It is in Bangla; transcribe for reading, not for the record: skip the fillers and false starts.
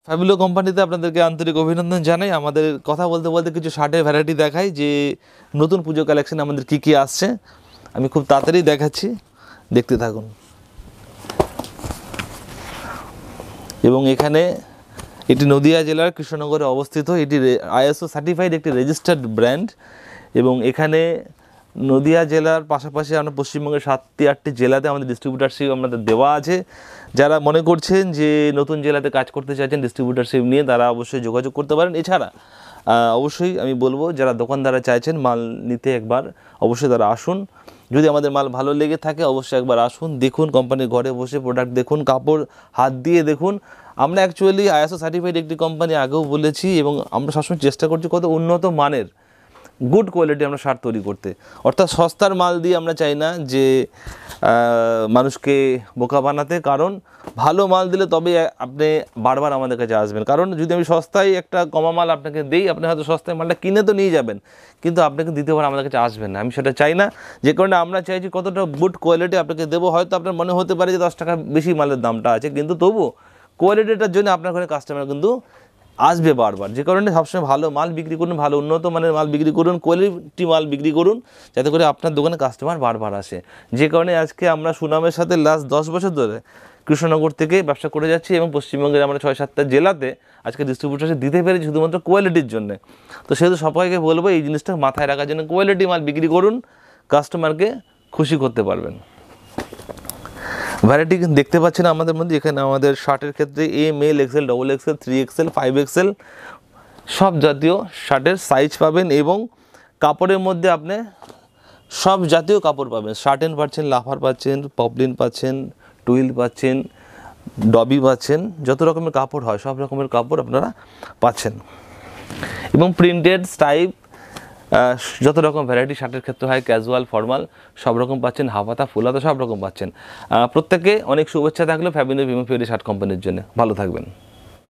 ফ্যাবিলো কোম্পানিতে আপনাদেরকে আন্তরিক অভিনন্দন জানাই। আমাদের কথা বলতে বলতে কিছু শার্টের ভ্যারাইটি দেখাই যে নতুন পুজো কালেকশন আমাদের কী কী আসছে। আমি খুব তাড়াতাড়ি দেখাচ্ছি, দেখতে থাকুন। এবং এখানে এটি নদিয়া জেলার কৃষ্ণনগরে অবস্থিত। এটি ISO সার্টিফাইড একটি রেজিস্টার্ড ব্র্যান্ড এবং এখানে নদিয়া জেলার পাশাপাশি আমরা পশ্চিমবঙ্গের 7-8টি জেলাতে আমাদের ডিস্ট্রিবিউটারশিপ আমাদের দেওয়া আছে। যারা মনে করছেন যে নতুন জেলাতে কাজ করতে চাইছেন ডিস্ট্রিবিউটারশিপ নিয়ে, তারা অবশ্যই যোগাযোগ করতে পারেন। এছাড়া অবশ্যই আমি বলবো যারা দোকানদাররা চাইছেন মাল নিতে, একবার অবশ্যই তারা আসুন। যদি আমাদের মাল ভালো লেগে থাকে অবশ্যই একবার আসুন, দেখুন, কোম্পানির ঘরে বসে প্রোডাক্ট দেখুন, কাপড় হাত দিয়ে দেখুন। আমরা অ্যাকচুয়ালি ISO সার্টিফাইড একটি কোম্পানি, আগেও বলেছি, এবং আমরা সবসময় চেষ্টা করছি কত উন্নত মানের গুড কোয়ালিটি আমরা শার্ট তৈরি করতে। অর্থাৎ সস্তার মাল দিয়ে আমরা চাই না যে মানুষকে বোকা বানাতে, কারণ ভালো মাল দিলে তবেই আপনি বারবার আমাদের কাছে আসবেন। কারণ যদি আমি সস্তায় একটা কমা মাল আপনাকে দিই, আপনি হয়তো সস্তায় মালটা কিনে তো নিয়ে যাবেন, কিন্তু আপনাকে দ্বিতীয়বার আমাদের কাছে আসবেন না। আমি সেটা চাই না, যে কারণে আমরা চাইছি কতটা গুড কোয়ালিটি আপনাকে দেবো। হয়তো আপনার মনে হতে পারে যে 10 টাকা বেশি মালের দামটা আছে, কিন্তু তবু কোয়ালিটিটার জন্য আপনার ঘরে কাস্টমার কিন্তু আসবে বারবার। যে কারণে সবসময় ভালো মাল বিক্রি করুন, ভালো উন্নত মানের মাল বিক্রি করুন, কোয়ালিটি মাল বিক্রি করুন, যাতে করে আপনার দোকানে কাস্টমার বারবার আসে। যে কারণে আজকে আমরা সুনামের সাথে লাস্ট 10 বছর ধরে কৃষ্ণনগর থেকে ব্যবসা করে যাচ্ছি এবং পশ্চিমবঙ্গের আমরা 6-7টা জেলাতে আজকে ডিস্ট্রিবিউটারশিপ দিতে পেরেছি শুধুমাত্র কোয়ালিটির জন্য। তো সেহেতু সবাইকে বলবো এই জিনিসটা মাথায় রাখার জন্য, কোয়ালিটি মাল বিক্রি করুন, কাস্টমারকে খুশি করতে পারবেন। ভ্যারাইটি দেখতে পাচ্ছেন আমাদের মধ্যে। এখানে আমাদের শার্টের ক্ষেত্রে ML, XL, XXL, 3XL, 5XL সব জাতীয় শার্টের সাইজ পাবেন এবং কাপড়ের মধ্যে আপনি সব জাতীয় কাপড় পাবেন। শার্টেন পাচ্ছেন, লাফার পাচ্ছেন, পপলিন পাচ্ছেন, টুইল পাচ্ছেন, ডবি পাচ্ছেন, যত রকমের কাপড় হয় সব রকমের কাপড় আপনারা পাচ্ছেন। এবং প্রিন্টেড স্টাইপ যত রকম ভ্যারাইটি শার্টের ক্ষেত্রে হয়, ক্যাজুয়াল, ফর্মাল সব রকম পাচ্ছেন, হাফাতা, ফুলাতা সব রকম পাচ্ছেন। প্রত্যেককে অনেক শুভেচ্ছা থাকলো ফ্যাবিনো প্রিমিয়াম শার্ট কোম্পানির জন্য। ভালো থাকবেন।